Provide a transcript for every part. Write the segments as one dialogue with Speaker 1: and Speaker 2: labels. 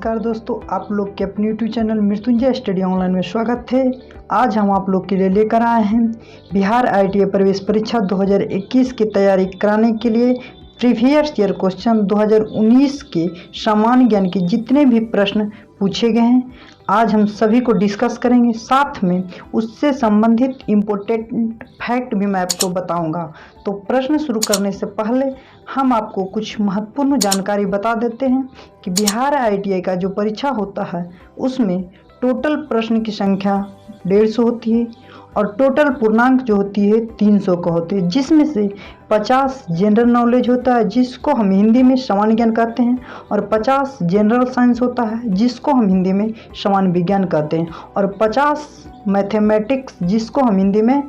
Speaker 1: नमस्कार दोस्तों, आप लोग के अपने YouTube channel Mrityunjay study online में स्वागत है। आज हम आप लोग के लिए लेकर आए हैं बिहार ITI प्रवेश परीक्षा 2021 की तैयारी कराने के लिए प्रीवियस ईयर क्वेश्चन 2019 के सामान्य ज्ञान के जितने भी प्रश्न पूछे गए हैं आज हम सभी को डिस्कस करेंगे। साथ में उससे संबंधित इम्पोर्टेंट फैक्ट भी मैं आपको बताऊंगा। तो प्रश्न शुरू करने से पहले हम आपको कुछ महत्वपूर्ण जानकारी बता देते हैं कि बिहार ITI का जो परीक्षा होता है उसमें टोटल प्रश्न की संख्या 150 होती है और टोटल पूर्णांक जो होती है 300 का होती है, जिसमें से 50 जनरल नॉलेज होता है जिसको हम हिंदी में सामान्य ज्ञान कहते हैं और 50 जनरल साइंस होता है जिसको हम हिंदी में सामान्य विज्ञान कहते हैं और 50 मैथमेटिक्स जिसको हम हिंदी में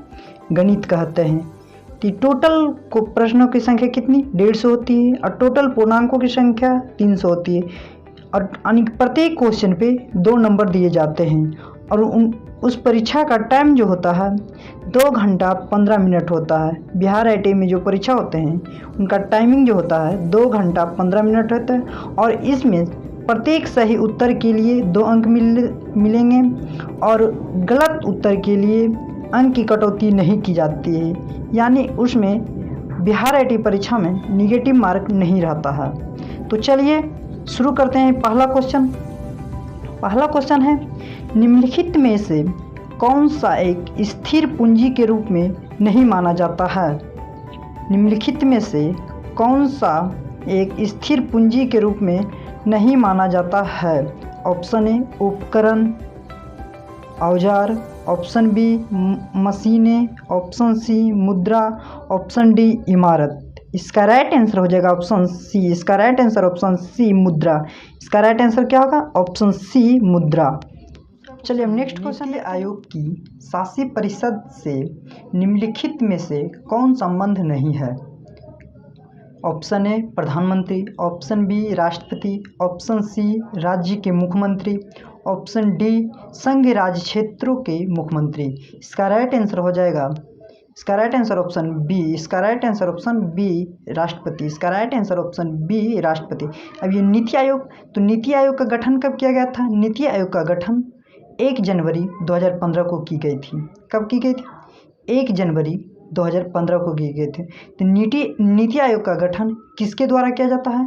Speaker 1: गणित कहते हैं। तो टोटल को प्रश्नों की संख्या कितनी 150 होती है और टोटल पूर्णांकों की संख्या 300 होती है और प्रत्येक क्वेश्चन पे 2 नंबर दिए जाते हैं और उस परीक्षा का टाइम जो होता है 2 घंटा 15 मिनट होता है। बिहार ITI में जो परीक्षा होते हैं उनका टाइमिंग जो होता है 2 घंटा 15 मिनट होता है और इसमें प्रत्येक सही उत्तर के लिए 2 अंक मिलेंगे और गलत उत्तर के लिए अंक की कटौती नहीं की जाती है, यानी उसमें बिहार ITI परीक्षा में निगेटिव मार्क नहीं रहता है। तो चलिए शुरू करते हैं। पहला क्वेश्चन है, निम्नलिखित में से कौन सा एक स्थिर पूंजी के रूप में नहीं माना जाता है? निम्नलिखित में से कौन सा एक स्थिर पूंजी के रूप में नहीं माना जाता है? ऑप्शन ए उपकरण औजार, ऑप्शन बी मशीनें, ऑप्शन सी मुद्रा, ऑप्शन डी इमारत। इसका राइट आंसर हो जाएगा ऑप्शन सी। इसका राइट आंसर ऑप्शन सी मुद्रा। इसका राइट आंसर क्या होगा? ऑप्शन सी मुद्रा। चलिए हम नेक्स्ट क्वेश्चन। आयोग की शासी परिषद से निम्नलिखित में से कौन संबंध नहीं है? ऑप्शन ए प्रधानमंत्री, ऑप्शन बी राष्ट्रपति, ऑप्शन सी राज्य के मुख्यमंत्री, ऑप्शन डी संघ राज्य क्षेत्रों के मुख्यमंत्री। इसका राइट आंसर हो जाएगा, इसका राइट आंसर ऑप्शन बी। इसका राइट आंसर ऑप्शन बी राष्ट्रपति। इसका राइट आंसर ऑप्शन बी राष्ट्रपति। अब ये नीति आयोग, तो नीति आयोग का गठन कब किया गया था? नीति आयोग का गठन 1 जनवरी 2015 को की गई थी। कब की गई थी? 1 जनवरी 2015 को की गई थी। तो नीति आयोग का गठन किसके द्वारा किया जाता है?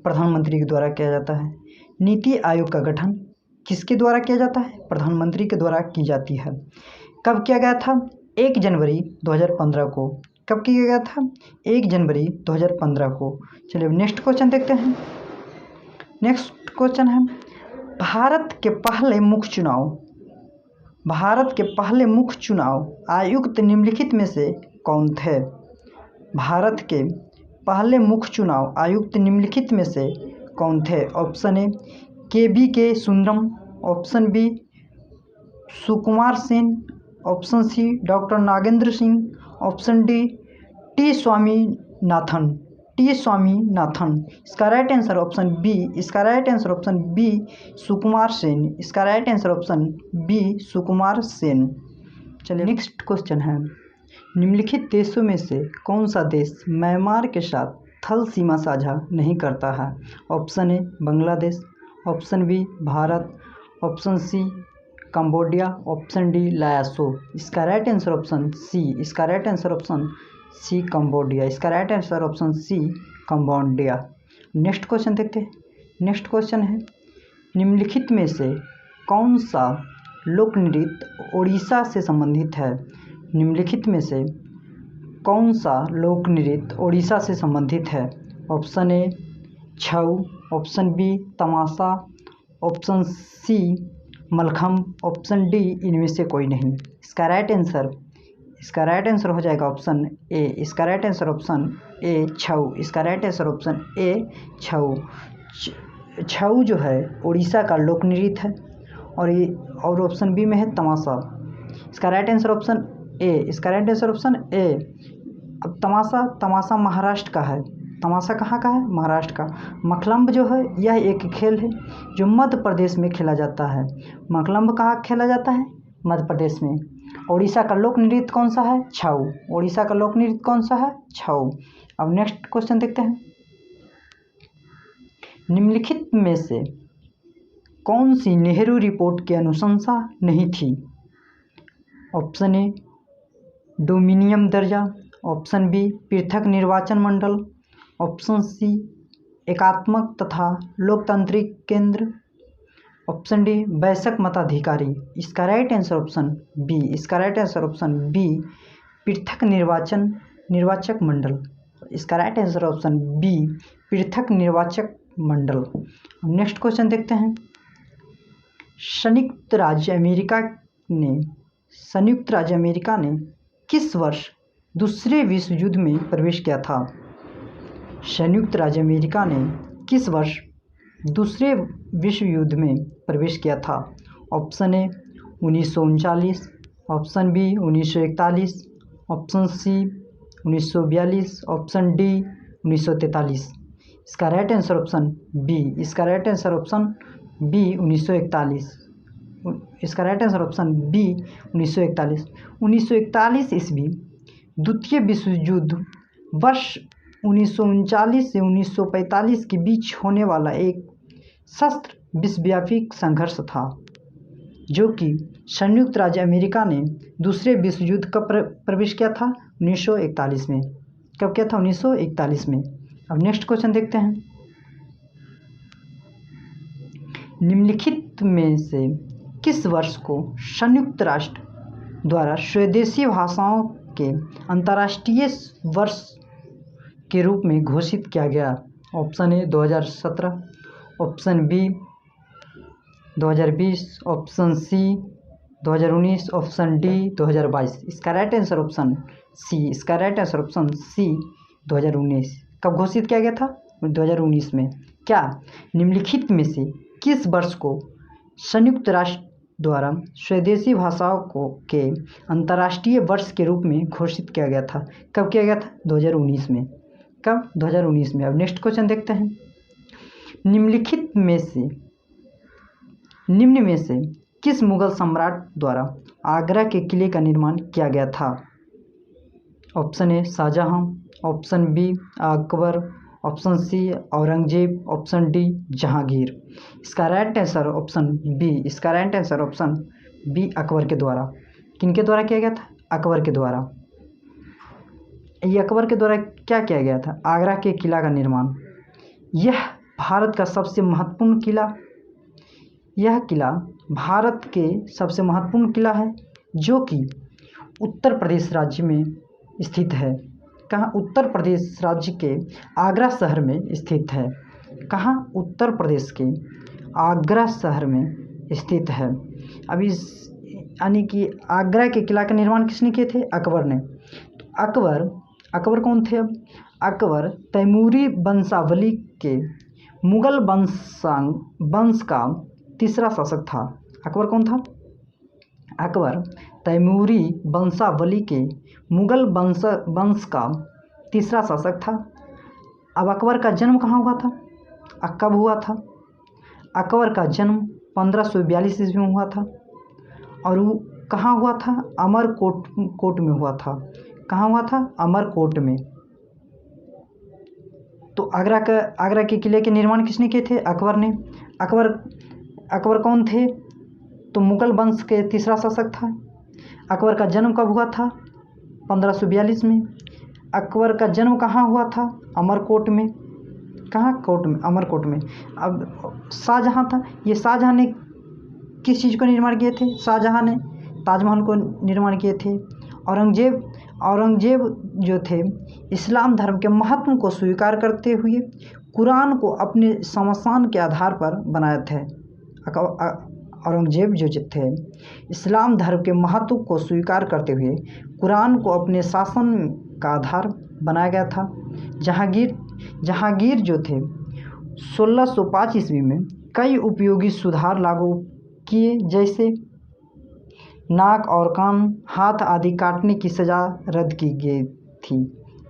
Speaker 1: प्रधानमंत्री के द्वारा किया जाता है। नीति आयोग का गठन किसके द्वारा किया जाता है? प्रधानमंत्री के द्वारा की जाती है। कब किया गया था? 1 जनवरी 2015 को। कब किया गया था? 1 जनवरी 2015 को। चलिए नेक्स्ट क्वेश्चन देखते हैं। नेक्स्ट क्वेश्चन है, भारत के पहले मुख्य चुनाव आयुक्त निम्नलिखित में से कौन थे? भारत के पहले मुख्य चुनाव आयुक्त निम्नलिखित में से कौन थे? Option A KVK Sundaram, option B Sukumar Sen, option C doctor Nagendra Singh, option D T Swaminathan. इसका राइट आंसर ऑप्शन बी। इसका right answer option B Sukumar Sen. इसका right answer option B Sukumar Sen. चलिए नेक्स्ट क्वेश्चन है, निम्नलिखित देशों में से कौन सा देश म्यांमार के साथ थल सीमा साझा नहीं करता है? Option A Bangladesh, option B Bharat, option C Cambodia, option D Laos. इसका राइट आंसर ऑप्शन सी। इसका right answer option C Cambodia. इसका right answer option C Cambodia. Next question देखते हैं। नेक्स्ट क्वेश्चन है, निम्नलिखित में से कौन सा लोक नृत्य ओडिशा से संबंधित है? निम्नलिखित में से कौन सा लोक नृत्य ओडिशा से संबंधित है? Option A Chhau, option B Tamasha, option C Mallakhamb, option D इनमें से कोई नहीं। इसका राइट आंसर हो जाएगा ऑप्शन ए। इसका राइट आंसर ऑप्शन ए छऊ। इसका राइट आंसर ऑप्शन ए छऊ। छऊ जो है उड़ीसा का लोक नृत्य है और ऑप्शन बी में है तमाशा। इसका राइट आंसर ऑप्शन ए। इसका राइट आंसर ऑप्शन ए। अब तमाशा महाराष्ट्र का है। तमाशा कहाँ का है? महाराष्ट्र का। मलखम्ब जो है यह एक खेल है जो मध्य प्रदेश में खेला जाता है। मलखम्ब कहाँ खेला जाता है? मध्य प्रदेश में। ओडिशा का लोक नृत्य कौन सा है? छऊ। ओडिशा का लोक नृत्य कौन सा है? छऊ। अब नेक्स्ट क्वेश्चन देखते हैं, निम्नलिखित में से कौन सी नेहरू रिपोर्ट की अनुशंसा नहीं थी? ऑप्शन ए डोमिनियन दर्जा, ऑप्शन बी पृथक निर्वाचन मंडल, ऑप्शन सी एकात्मक तथा लोकतांत्रिक केंद्र, ऑप्शन डी वयस्क मताधिकारी। इसका राइट आंसर ऑप्शन बी। इसका राइट आंसर ऑप्शन बी पृथक निर्वाचक मंडल। इसका राइट आंसर ऑप्शन बी पृथक निर्वाचक मंडल। नेक्स्ट क्वेश्चन देखते हैं। संयुक्त राज्य अमेरिका ने किस वर्ष दूसरे विश्व युद्ध में प्रवेश किया था? संयुक्त राज्य अमेरिका ने किस वर्ष दूसरे विश्व युद्ध में प्रवेश किया था? Option A 1939, option B 1941, option C 1942, option D 1943। इसका राइट आंसर ऑप्शन बी। इसका राइट आंसर ऑप्शन बी 1941। इसका राइट आंसर ऑप्शन बी 1941। 1941 ईस्वी द्वितीय विश्व युद्ध वर्ष 1939 से 1945 के बीच होने वाला एक सशस्त्र विश्वव्यापी संघर्ष था, जो कि संयुक्त राज्य अमेरिका ने दूसरे विश्व युद्ध कब प्रवेश किया था? 1941 में। कब किया था? 1941 में। अब नेक्स्ट क्वेश्चन देखते हैं। निम्नलिखित में से किस वर्ष को संयुक्त राष्ट्र द्वारा स्वदेशी भाषाओं के अंतर्राष्ट्रीय वर्ष के रूप में घोषित किया गया? Option A 2017, option B 2020, option C 2019, option D 2022। इसका राइट आंसर ऑप्शन सी। इसका राइट आंसर ऑप्शन सी 2019। कब घोषित किया गया था? 2019 में। क्या निम्नलिखित में से किस वर्ष को संयुक्त राष्ट्र द्वारा स्वदेशी भाषाओं के अंतर्राष्ट्रीय वर्ष के रूप में घोषित किया गया था? कब किया गया था? 2019 में। कब? 2019 में। अब नेक्स्ट क्वेश्चन देखते हैं। निम्न में से किस मुगल सम्राट द्वारा आगरा के किले का निर्माण किया गया था? Option A Shahjahan, option B Akbar, option C Aurangzeb, option D Jahangir. इसका राइट आंसर ऑप्शन बी। इसका right answer option B Akbar के द्वारा। किनके द्वारा किया गया था? अकबर के द्वारा। ये अकबर के द्वारा क्या किया गया था? आगरा के किला का निर्माण। यह भारत का सबसे महत्वपूर्ण किला यह किला भारत के सबसे महत्वपूर्ण किला है, जो कि उत्तर प्रदेश राज्य में स्थित है। कहाँ? उत्तर प्रदेश राज्य के आगरा शहर में स्थित है। कहाँ? उत्तर प्रदेश के आगरा शहर में स्थित है। अब इस यानी कि आगरा के किला का निर्माण किसने किए थे? अकबर ने। तो अकबर कौन थे? अब अकबर तैमूरी वंशावली के मुगल वंश का तीसरा शासक था। अकबर कौन था? अकबर तैमूरी वंशावली के मुगल वंश का तीसरा शासक था। अब अकबर का जन्म कहाँ हुआ था? कब हुआ था? अकबर का जन्म 1542 ईस्वी में हुआ था, और वो कहाँ हुआ था? अमरकोट में हुआ था। कहाँ हुआ था? अमरकोट में। तो आगरा के किले के निर्माण किसने किए थे? अकबर ने। अकबर कौन थे? तो मुगल वंश के तीसरा शासक था। अकबर का जन्म कब हुआ था? 1542 में। अकबर का जन्म कहाँ हुआ था? अमरकोट में। कहाँ? कोट में, अमरकोट में। अब शाहजहां था। ये शाहजहां ने किस चीज़ को निर्माण किए थे? शाहजहां ने ताजमहल को निर्माण किए थे। औरंगजेब जो थे, इस्लाम धर्म के महत्व को स्वीकार करते हुए कुरान को अपने शमशान के आधार पर बनाए थे। औरंगजेब जो थे, इस्लाम धर्म के महत्व को स्वीकार करते हुए कुरान को अपने शासन का आधार बनाया गया था। जहांगीर जो थे, 1605 ईस्वी में कई उपयोगी सुधार लागू किए, जैसे नाक और कान, हाथ आदि काटने की सज़ा रद्द की गई थी।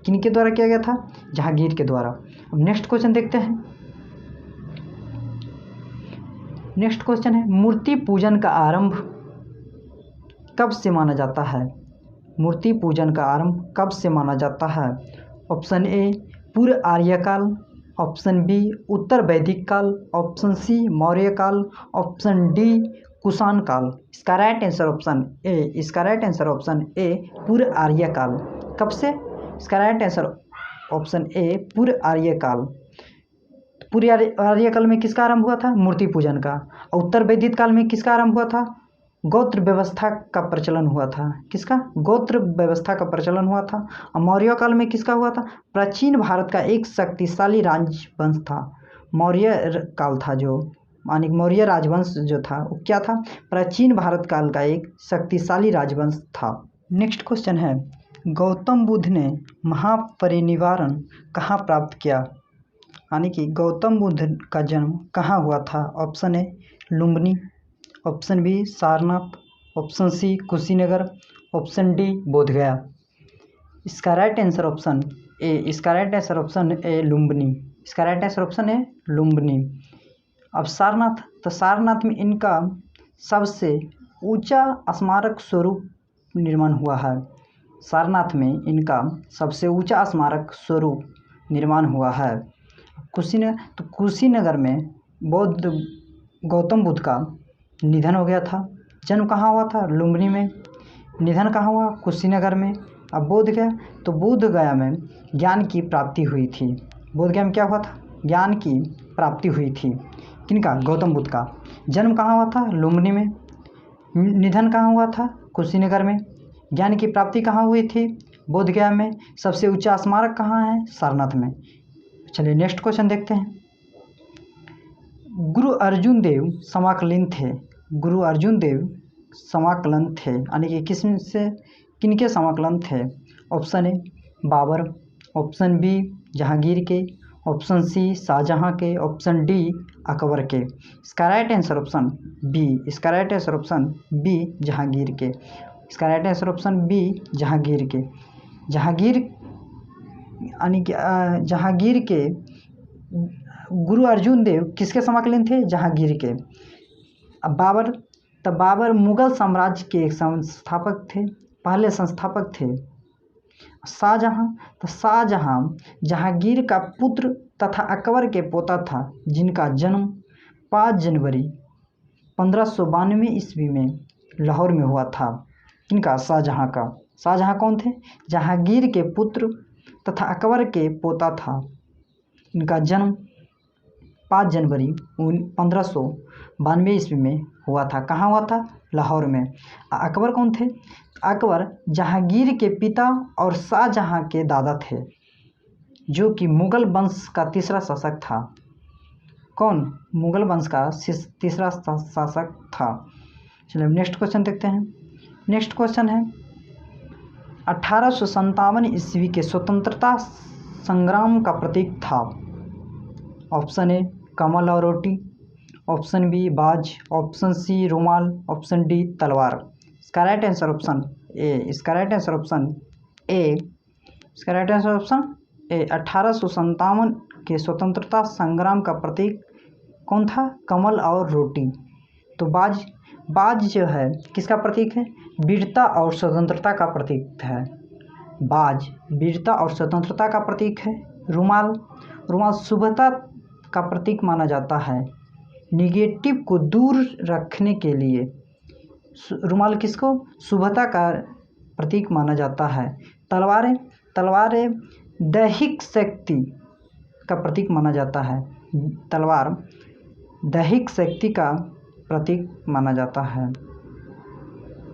Speaker 1: किनके द्वारा किया गया था? जहांगीर के द्वारा। अब नेक्स्ट क्वेश्चन देखते हैं। नेक्स्ट क्वेश्चन है, मूर्ति पूजन का आरंभ कब से माना जाता है? मूर्ति पूजन का आरंभ कब से माना जाता है? ऑप्शन ए पूर्व आर्यकाल, ऑप्शन बी उत्तर वैदिक काल, ऑप्शन सी मौर्य काल, ऑप्शन डी कुषाण काल। इसका राइट आंसर ऑप्शन ए पूर्व आर्य काल। कब से? इसका राइट आंसर ऑप्शन ए पूर्व आर्य काल। पूर्व आर्य काल में किसका आरंभ हुआ था? मूर्ति पूजन का। और उत्तर वैदिक काल में किसका आरंभ हुआ था? गोत्र व्यवस्था का प्रचलन हुआ था। किसका? गोत्र व्यवस्था का प्रचलन हुआ था। और मौर्य काल में किसका हुआ था? प्राचीन भारत का एक शक्तिशाली राजवंश था मौर्य काल था, जो मानिक मौर्य राजवंश जो था वो क्या था? प्राचीन भारत काल का एक शक्तिशाली राजवंश था। नेक्स्ट क्वेश्चन है, गौतम बुद्ध ने महापरिनिर्वाण कहाँ प्राप्त किया? यानी कि गौतम बुद्ध का जन्म कहाँ हुआ था? Option A Lumbini, option B Sarnath, option C Kushinagar, option D Bodhgaya. इसका right answer option A Lumbini. इसका right answer option A Lumbini. अब सारनाथ, तो सारनाथ में इनका सबसे ऊंचा स्मारक स्वरूप निर्माण हुआ है। सारनाथ में इनका सबसे ऊंचा स्मारक स्वरूप निर्माण हुआ है। कुशीनगर में गौतम बुद्ध का निधन हो गया था। जन्म कहाँ हुआ था? लुम्बिनी में। निधन कहाँ हुआ? कुशीनगर में। अब बोधगया, तो बोधगया में ज्ञान की प्राप्ति हुई थी। बोधगया में क्या हुआ था? ज्ञान की प्राप्ति हुई थी। किनका? गौतम बुद्ध का। जन्म कहाँ हुआ था? लुम्बिनी में। निधन कहाँ हुआ था? कुशीनगर में। ज्ञान की प्राप्ति कहाँ हुई थी? बोधगया में। सबसे ऊंचा स्मारक कहाँ है? सारनाथ में। चलिए नेक्स्ट क्वेश्चन देखते हैं। गुरु अर्जुन देव समाकलन थे। गुरु अर्जुन देव समाकलन थे, यानी कि किनके समाकलन थे? Option A Babur, option B Jahangir के, ऑप्शन सी शाहजहां के, ऑप्शन डी अकबर के। इसका right answer option B Jahangir के। इसका right answer option B Jahangir के। जहांगीर यानी कि जहांगीर के गुरु अर्जुन देव किसके समाकलन थे? जहांगीर के। अब बाबर मुगल साम्राज्य के एक संस्थापक थे, पहले संस्थापक थे। शाहजहां जहांगीर का पुत्र तथा अकबर के पोता था, जिनका जन्म 5 जनवरी 1592 ईस्वी में लाहौर में हुआ था। किनका? शाहजहां का। शाहजहां कौन थे? जहांगीर के पुत्र तथा अकबर के पोता था। इनका जन्म 5 जनवरी 1592 ईस्वी में हुआ था। कहाँ हुआ था? लाहौर में। अकबर कौन थे? अकबर जहांगीर के पिता और शाहजहां के दादा थे, जो कि मुगल वंश का तीसरा शासक था। कौन? मुगल वंश का तीसरा शासक था। चलिए नेक्स्ट क्वेश्चन देखते हैं। नेक्स्ट क्वेश्चन है, 1857 ईस्वी के स्वतंत्रता संग्राम का प्रतीक था। ऑप्शन ए कमल और रोटी, ऑप्शन बी बाज, ऑप्शन सी रुमाल, ऑप्शन डी तलवार। इसका राइट आंसर ऑप्शन ए 1857 के स्वतंत्रता संग्राम का प्रतीक कौन था? कमल और रोटी। तो बाज जो है किसका प्रतीक है? वीरता और स्वतंत्रता का प्रतीक है। बाज वीरता और स्वतंत्रता का प्रतीक है। रुमाल शुभता का प्रतीक माना जाता है, निगेटिव को दूर रखने के लिए रुमाल किसको? शुभता का प्रतीक माना जाता है। तलवारें दैहिक शक्ति का प्रतीक माना जाता है। तलवार दैहिक शक्ति का प्रतीक माना जाता है।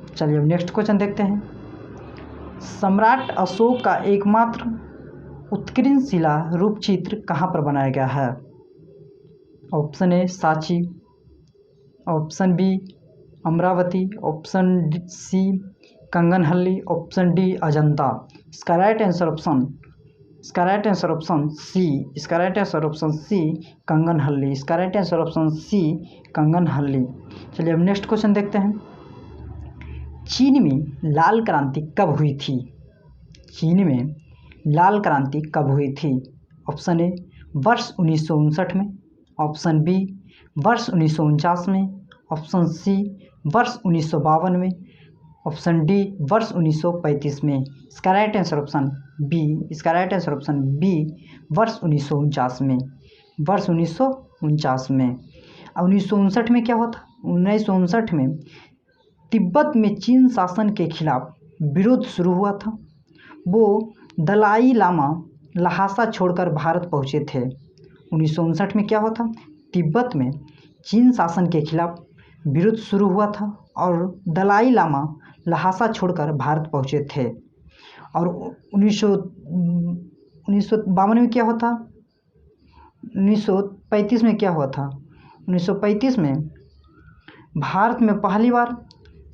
Speaker 1: चलिए अब नेक्स्ट क्वेश्चन देखते हैं। सम्राट अशोक का एकमात्र उत्कीर्ण शिला रूपचित्र कहाँ पर बनाया गया है? Option A Sanchi, option B Amaravati, option C Kanganahalli, option D Ajanta. इसका right answer option C Kanganahalli. इसका right answer option C Kanganahalli. चलिए अब नेक्स्ट क्वेश्चन देखते हैं। चीन में लाल क्रांति कब हुई थी? चीन में लाल क्रांति कब हुई थी? ऑप्शन ए वर्ष 1959 में, ऑप्शन बी वर्ष 1949 में, ऑप्शन सी वर्ष 1952 में, ऑप्शन डी वर्ष 1935 में। इसका राइट आंसर ऑप्शन बी, इसका राइट आंसर ऑप्शन बी वर्ष 1949 में, वर्ष 1949 में। अब 1959 में क्या हुआ था? 1959 में तिब्बत में चीन शासन के खिलाफ विरोध शुरू हुआ था। वो दलाई लामा लहासा छोड़कर भारत पहुंचे थे। 1959 में क्या हुआ था? तिब्बत में चीन शासन के खिलाफ विरोध शुरू हुआ था और दलाई लामा लहासा छोड़कर भारत पहुंचे थे। और 1952 में क्या हुआ था? 1935 में क्या हुआ था? 1935 में भारत में पहली बार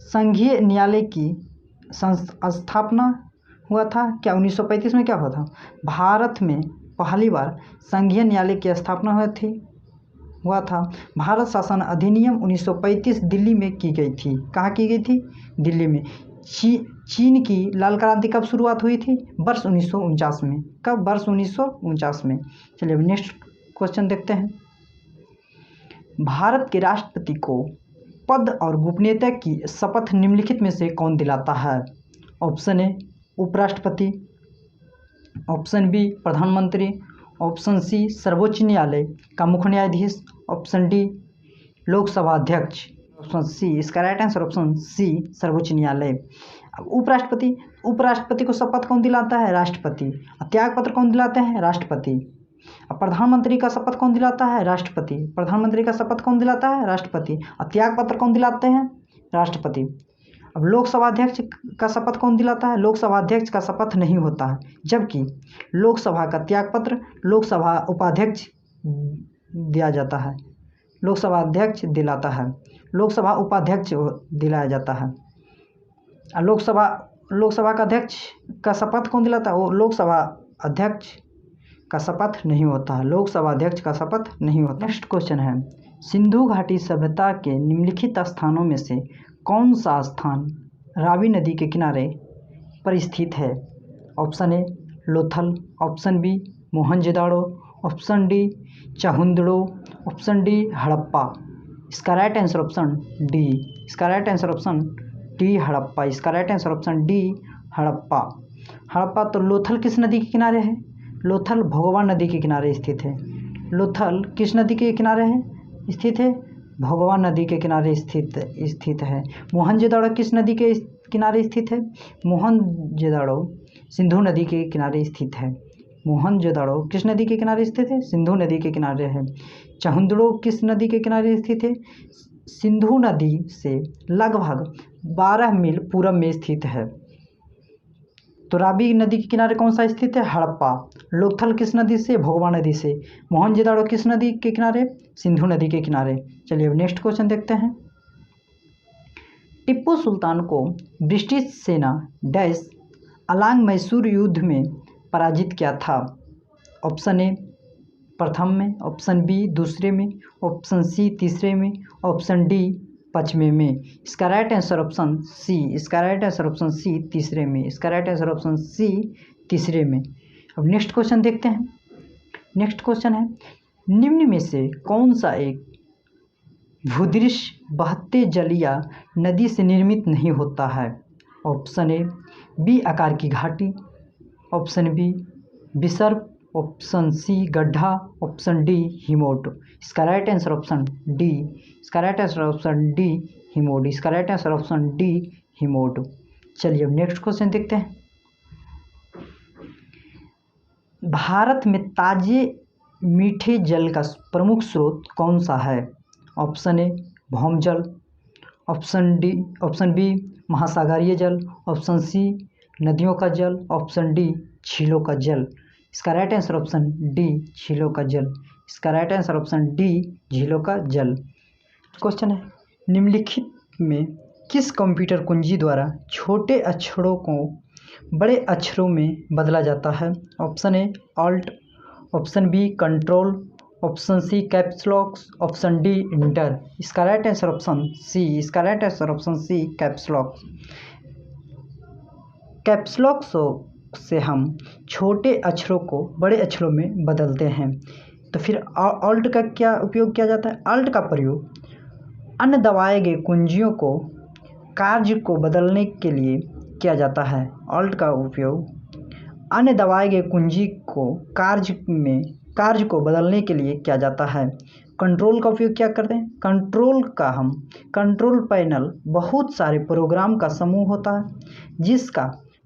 Speaker 1: संघीय न्यायालय की स्थापना हुआ था। क्या 1935 में क्या हुआ था? भारत में पहली बार संघीय न्यायालय की स्थापना हुआ था। भारत शासन अधिनियम 1935 दिल्ली में की गई थी। कहाँ की गई थी? दिल्ली में। चीन की लाल क्रांति कब शुरुआत हुई थी? वर्ष 1949 में। कब? वर्ष 1949 में। चलिए अब नेक्स्ट क्वेश्चन देखते हैं। भारत के राष्ट्रपति को पद और गोपनीयता की शपथ निम्नलिखित में से कौन दिलाता है? ऑप्शन ए उपराष्ट्रपति, ऑप्शन बी प्रधानमंत्री, ऑप्शन सी सर्वोच्च न्यायालय का मुख्य न्यायाधीश, ऑप्शन डी लोकसभा अध्यक्ष, ऑप्शन सी। इसका राइट आंसर ऑप्शन सी सर्वोच्च न्यायालय। अब उपराष्ट्रपति को शपथ कौन दिलाता है? राष्ट्रपति। त्याग पत्र कौन दिलाते हैं? राष्ट्रपति। अब प्रधानमंत्री का शपथ कौन दिलाता है? राष्ट्रपति। प्रधानमंत्री का शपथ कौन दिलाता है? राष्ट्रपति। और त्याग पत्र कौन दिलाते हैं? राष्ट्रपति। अब लोकसभा अध्यक्ष का शपथ कौन दिलाता है? लोकसभा अध्यक्ष का शपथ नहीं होता है, जबकि लोकसभा का त्यागपत्र लोकसभा उपाध्यक्ष दिया जाता है, लोकसभा अध्यक्ष दिलाता है, लोकसभा उपाध्यक्ष दिलाया जाता है। लोकसभा का अध्यक्ष का शपथ कौन दिलाता है? वो लोकसभा अध्यक्ष का शपथ नहीं होता है, लोकसभा अध्यक्ष का शपथ नहीं होता। नेक्स्ट क्वेश्चन है, सिंधु घाटी सभ्यता के निम्नलिखित स्थानों में से कौन सा स्थान रावी नदी के किनारे पर स्थित है? Option A Lothal, option B Mohenjodaro, option D Chanhudaro, option D Harappa. इसका राइट आंसर ऑप्शन डी, इसका right answer option D Harappa, इसका right answer option D Harappa. Harappa तो लोथल किस नदी के किनारे है? लोथल भगवान नदी के किनारे स्थित है। लोथल किस नदी के किनारे है स्थित है? भगवान नदी के किनारे स्थित है। मोहनजोदाड़ो किस नदी के किनारे स्थित है? मोहनजोदाड़ो सिंधु नदी के किनारे स्थित है। मोहनजोदाड़ो किस नदी के किनारे स्थित है? सिंधु नदी के किनारे है। चाहुंदड़ो किस नदी के किनारे स्थित है? सिंधु नदी से लगभग 12 मील पूरब में स्थित है। तो रावी नदी के किनारे कौन सा स्थित है? हड़प्पा। लोथल किस नदी से? भगवान नदी से। मोहनजोदाड़ो किस नदी के किनारे? सिंधु नदी के किनारे। चलिए अब नेक्स्ट क्वेश्चन देखते हैं। टिप्पू सुल्तान को ब्रिटिश सेना डैश अलांग मैसूर युद्ध में पराजित किया था? ऑप्शन ए प्रथम में, ऑप्शन बी दूसरे में, ऑप्शन सी तीसरे में, ऑप्शन डी पाँचवें में। इसका राइट आंसर ऑप्शन सी, इसका राइट आंसर ऑप्शन सी तीसरे में, इसका राइट आंसर ऑप्शन सी तीसरे में। अब नेक्स्ट क्वेश्चन देखते हैं। नेक्स्ट क्वेश्चन है, निम्न में से कौन सा एक भूदृश्य बहते जल या नदी से निर्मित नहीं होता है? ऑप्शन ए बी आकार की घाटी, ऑप्शन बी विसर्प, ऑप्शन सी गड्ढा, ऑप्शन डी हिमोट। इसका राइट आंसर ऑप्शन डी, इसका राइट आंसर ऑप्शन डी हिमोट, इसका राइट आंसर ऑप्शन डी हिमोट। चलिए अब नेक्स्ट क्वेश्चन देखते हैं। भारत में ताजे मीठे जल का प्रमुख स्रोत कौन सा है? ऑप्शन ए भौमजल, ऑप्शन बी महासागरीय जल, ऑप्शन सी नदियों का जल, ऑप्शन डी झीलों का जल। इसका राइट आंसर ऑप्शन डी झीलों का जल, इसका राइट आंसर ऑप्शन डी झीलों का जल। क्वेश्चन है, निम्नलिखित में किस कंप्यूटर कुंजी द्वारा छोटे अक्षरों को बड़े अक्षरों में बदला जाता है? Option A alt, option B control, option C caps lock, option D enter. इसका राइट आंसर ऑप्शन सी, इसका right answer option C caps lock. Caps lock से हम छोटे अक्षरों को बड़े अक्षरों में बदलते हैं। तो फिर ऑल्ट का क्या उपयोग किया जाता है? ऑल्ट का प्रयोग अन्य दबाए गए कुंजियों को कार्य को बदलने के लिए किया जाता है। ऑल्ट का उपयोग अन्य दबाए गए कुंजी को कार्य को बदलने के लिए किया जाता है। कंट्रोल का उपयोग क्या करते हैं? कंट्रोल पैनल बहुत सारे प्रोग्राम का समूह होता है जिसका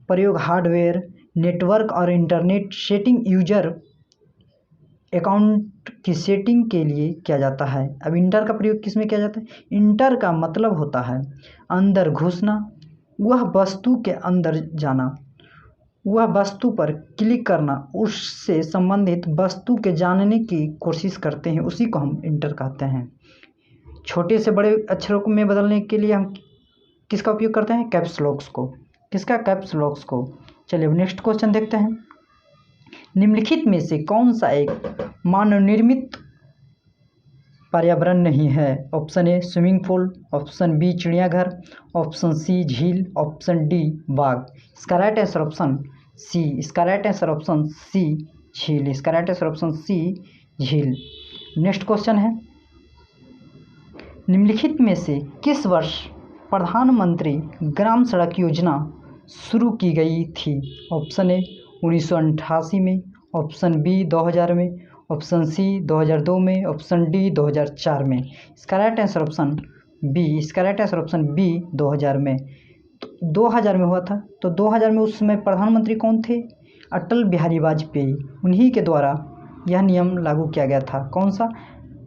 Speaker 1: प्रयोग हार्डवेयर, नेटवर्क और इंटरनेट सेटिंग, यूजर अकाउंट की सेटिंग के लिए किया जाता है। अब इंटर का प्रयोग किस में किया जाता है? इंटर का मतलब होता है अंदर घुसना, वह वस्तु के अंदर जाना, वह वस्तु पर क्लिक करना, उससे संबंधित वस्तु के जानने की कोशिश करते हैं, उसी को हम इंटर कहते हैं। छोटे से बड़े अक्षरों में बदलने के लिए हम किसका उपयोग करते हैं? कैप्स लॉक्स को। किसका? कैप्स लॉक्स को। चलिए अब नेक्स्ट क्वेश्चन देखते हैं। निम्नलिखित में से कौन सा एक मानव निर्मित पर्यावरण नहीं है? Option A swimming pool, option B चिड़ियाघर, ऑप्शन सी झील, ऑप्शन डी बाग। इसका राइट आंसर ऑप्शन सी। इसका राइट आंसर ऑप्शन सी झील। इसका राइट आंसर ऑप्शन सी झील। नेक्स्ट क्वेश्चन है, निम्नलिखित में से किस वर्ष प्रधानमंत्री ग्राम सड़क योजना शुरू की गई थी? ऑप्शन ए 1988 में, ऑप्शन बी 2000 में, ऑप्शन सी 2002 में, ऑप्शन डी 2004 में। इसका राइट आंसर ऑप्शन बी। इसका राइट आंसर ऑप्शन बी 2000 में। तो 2000 में हुआ था। तो 2000 में उस समय प्रधानमंत्री कौन थे? अटल बिहारी वाजपेयी। उन्हीं के द्वारा यह नियम लागू किया गया था। कौन सा?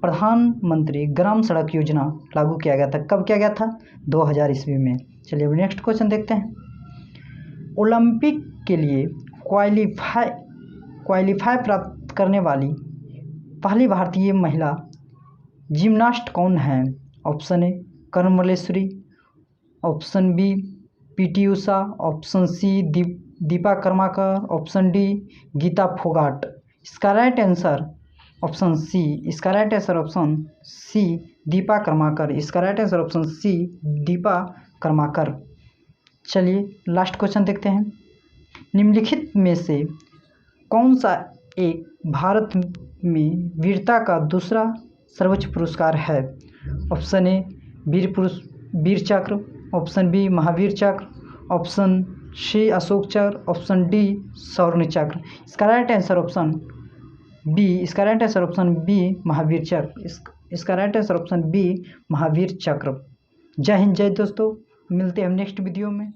Speaker 1: प्रधानमंत्री ग्राम सड़क योजना लागू किया गया था। कब किया गया था? 2000 ईस्वी में। चलिए अब नेक्स्ट क्वेश्चन देखते हैं। ओलंपिक के लिए क्वालिफाई प्राप्त करने वाली पहली भारतीय महिला जिम्नास्ट कौन है? Option A Karmaleshwari, option B PT Usha, option C Dipa Karmakar, option D Geeta Phogat. इसका राइट आंसर ऑप्शन सी। इसका right answer option C Dipa Karmakar. इसका right answer option C Dipa Karmakar. चलिए लास्ट क्वेश्चन देखते हैं। निम्नलिखित में से कौन सा एक भारत में वीरता का दूसरा सर्वोच्च पुरस्कार है? ऑप्शन ए वीर चक्र, ऑप्शन बी महावीर चक्र, ऑप्शन सी अशोक चक्र, ऑप्शन डी स्वर्ण चक्र। इसका राइट आंसर ऑप्शन बी। इसका right answer option B Mahavir Chakra. इसका right answer option B Mahavir Chakra. जय हिंद, जय दोस्तों, मिलते हैं हम नेक्स्ट वीडियो में।